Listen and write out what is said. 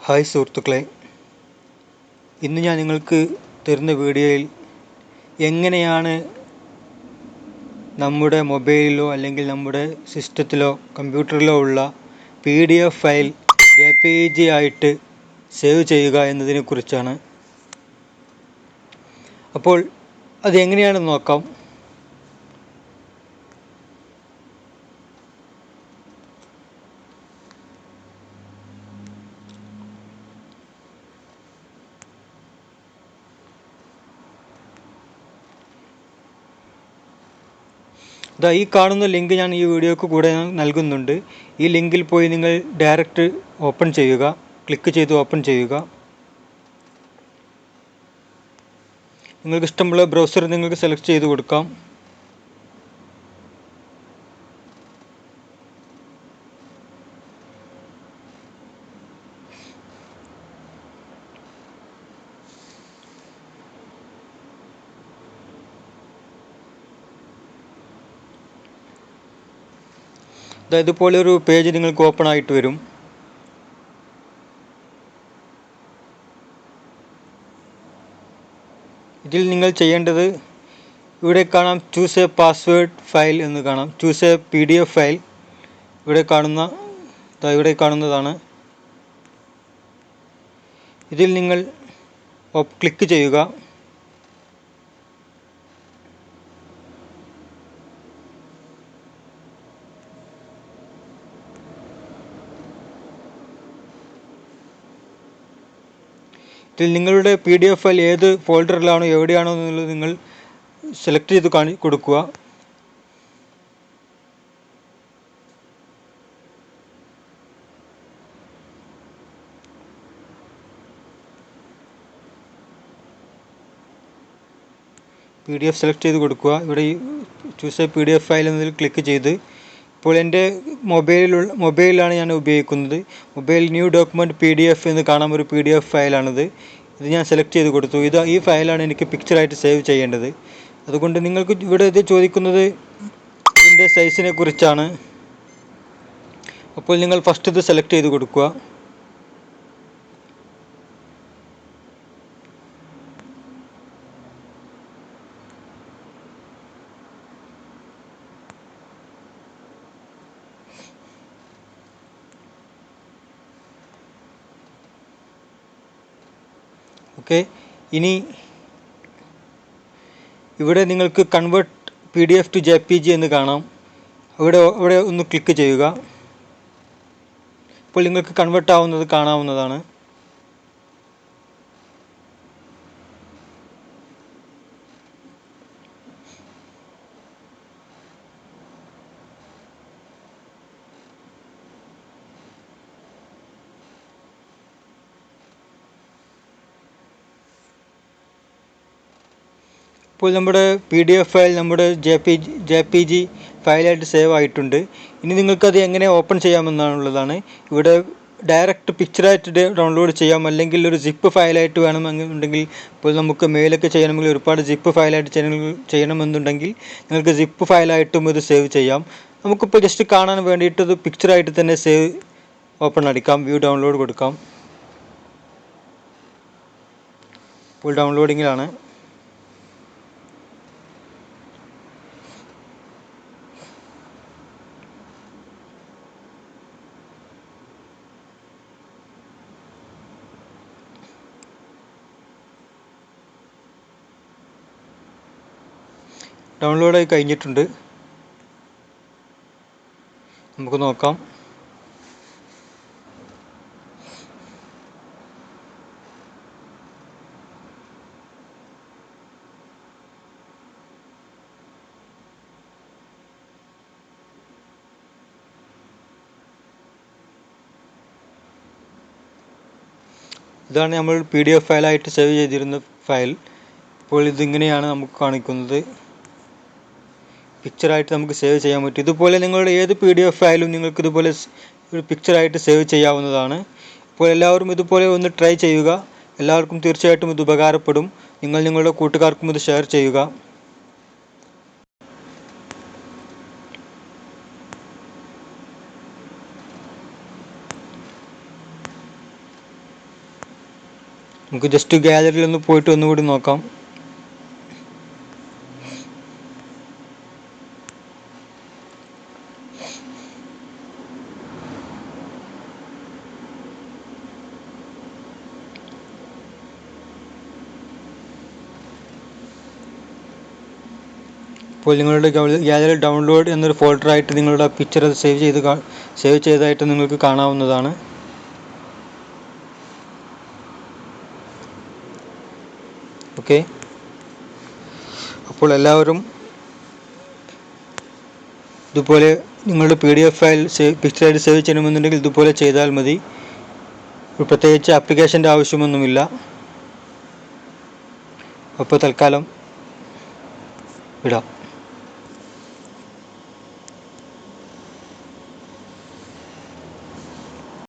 Hi സുഹൃത്തുക്കളെ, ഇന്ന് ഞാൻ നിങ്ങൾക്ക് തരുന്ന വീഡിയോയിൽ എങ്ങനെയാണ് നമ്മുടെ മൊബൈലിലോ അല്ലെങ്കിൽ നമ്മുടെ സിസ്റ്റത്തിലോ കമ്പ്യൂട്ടറിലോ ഉള്ള PDF ഫയൽ JPEG ആയിട്ട് സേവ് ചെയ്യുക എന്നതിനെക്കുറിച്ചാണ്. അപ്പോൾ അത് എങ്ങനെയാണെന്ന് നോക്കാം. ഈ കാണുന്ന ലിങ്ക് ഞാൻ ഈ വീഡിയോക്ക് കൂടെ നൽകുന്നുണ്ട്. ഈ ലിങ്കിൽ പോയി നിങ്ങൾ ഡയറക്റ്റ് ഓപ്പൺ ചെയ്യുക, ക്ലിക്ക് ചെയ്ത് ഓപ്പൺ ചെയ്യുക. നിങ്ങൾക്ക് ഇഷ്ടമുള്ള ബ്രൗസർ നിങ്ങൾക്ക് സെലക്ട് ചെയ്ത് കൊടുക്കാം. ഇതുപോലെ ഒരു പേജ് നിങ്ങൾക്ക് ഓപ്പൺ ആയിട്ട് വരും. ഇതിൽ നിങ്ങൾ ചെയ്യേണ്ടത്, ഇവിടെ കാണാം ചൂസ് എ പാസ്വേഡ് ഫയൽ എന്ന് കാണാം. ചൂസ് എ PDF ഫയൽ ഇവിടെ കാണുന്നതാണ്. ഇതിൽ നിങ്ങൾ ക്ലിക്ക് ചെയ്യുക. ഇതിൽ നിങ്ങളുടെ PDF ഫയൽ ഏത് ഫോൾഡറിലാണോ എവിടെയാണോ എന്നുള്ളത് നിങ്ങൾ സെലക്ട് ചെയ്ത് കൊടുക്കുക. PDF സെലക്ട് ചെയ്ത് കൊടുക്കുക. ഇവിടെ ഈ ചൂസ് എ PDF ഫയൽ എന്നതിൽ ക്ലിക്ക് ചെയ്ത്, ഇപ്പോൾ എൻ്റെ മൊബൈലിലാണ് ഞാൻ ഉപയോഗിക്കുന്നത്. മൊബൈൽ ന്യൂ ഡോക്യുമെൻറ്റ് PDF എന്ന് കാണാൻ ഒരു PDF ഫയലാണിത്. ഇത് ഞാൻ സെലക്ട് ചെയ്ത് കൊടുത്തു. ഈ ഫയലാണ് എനിക്ക് പിക്ചറായിട്ട് സേവ് ചെയ്യേണ്ടത്. അതുകൊണ്ട് നിങ്ങൾക്ക് ഇവിടെ ഇത് ചോദിക്കുന്നത് ഇതിൻ്റെ സൈസിനെ കുറിച്ചാണ്. അപ്പോൾ നിങ്ങൾ ഫസ്റ്റ് ഇത് സെലക്ട് ചെയ്ത് കൊടുക്കുക. ഓക്കെ, ഇനി ഇവിടെ നിങ്ങൾക്ക് കൺവേർട്ട് PDF ടു JPG എന്ന് കാണാം. ഇവിടെ ഒന്ന് ക്ലിക്ക് ചെയ്യുക. ഇപ്പോൾ നിങ്ങൾക്ക് കൺവേർട്ട് ആവുന്നത് കാണാവുന്നതാണ്. ഇപ്പോൾ നമ്മുടെ PDF ഫയൽ നമ്മുടെ JPG ഫയലായിട്ട് സേവ് ആയിട്ടുണ്ട്. ഇനി നിങ്ങൾക്കത് എങ്ങനെ ഓപ്പൺ ചെയ്യാമെന്നുള്ളതാണ്. ഇവിടെ ഡയറക്റ്റ് പിക്ചറായിട്ട് ഡൗൺലോഡ് ചെയ്യാം, അല്ലെങ്കിൽ ഒരു സിപ്പ് ഫയലായിട്ട് വേണമെന്നുണ്ടെങ്കിൽ, ഇപ്പോൾ നമുക്ക് മെയിലൊക്കെ ചെയ്യണമെങ്കിൽ ഒരുപാട് സിപ്പ് ഫയലായിട്ട് ചെയ്യണമെന്നുണ്ടെങ്കിൽ നിങ്ങൾക്ക് സിപ്പ് ഫയലായിട്ടും ഇത് സേവ് ചെയ്യാം. നമുക്കിപ്പോൾ ജസ്റ്റ് കാണാൻ വേണ്ടിയിട്ട് ഇത് പിക്ചറായിട്ട് തന്നെ ഓപ്പൺ അടിക്കാം. വ്യൂ ഡൗൺലോഡ് കൊടുക്കാം. ഇപ്പോൾ ഡൗൺലോഡിങ്ങിലാണ്. ഡൗൺലോഡായി കഴിഞ്ഞിട്ടുണ്ട്. നമുക്ക് നോക്കാം. ഇതാണ് നമ്മൾ PDF ഫയലായിട്ട് സേവ് ചെയ്തിരുന്ന ഫയൽ. ഇപ്പോൾ ഇതിങ്ങനെയാണ് നമുക്ക് കാണിക്കുന്നത്. പിക്ചറായിട്ട് നമുക്ക് സേവ് ചെയ്യാൻ പറ്റും. ഇതുപോലെ നിങ്ങളുടെ ഏത് PDF ഫയലും നിങ്ങൾക്ക് ഇതുപോലെ ഒരു പിക്ചറായിട്ട് സേവ് ചെയ്യാവുന്നതാണ്. അപ്പോൾ എല്ലാവരും ഇതുപോലെ ഒന്ന് ട്രൈ ചെയ്യുക. എല്ലാവർക്കും തീർച്ചയായിട്ടും ഇത് ഉപകാരപ്പെടും. നിങ്ങൾ നിങ്ങളുടെ കൂട്ടുകാർക്കും ഇത് ഷെയർ ചെയ്യുക. നമുക്ക് ജസ്റ്റ് ഗാലറിയിൽ ഒന്ന് പോയിട്ട് ഒന്നുകൂടി നോക്കാം. അപ്പോൾ നിങ്ങളുടെ ഗാലറി ഡൗൺലോഡ് എന്നൊരു ഫോൾഡറായിട്ട് നിങ്ങളുടെ പിക്ചർ സേവ് ചെയ്തതായിട്ട് നിങ്ങൾക്ക് കാണാവുന്നതാണ്. ഓക്കെ, അപ്പോൾ എല്ലാവരും ഇതുപോലെ നിങ്ങളുടെ PDF ഫയൽ പിക്ചറായിട്ട് സേവ് ചെയ്യണമെന്നുണ്ടെങ്കിൽ ഇതുപോലെ ചെയ്താൽ മതി. പ്രത്യേകിച്ച് ആപ്ലിക്കേഷൻ്റെ ആവശ്യമൊന്നുമില്ല. അപ്പോൾ തൽക്കാലം വിടാം.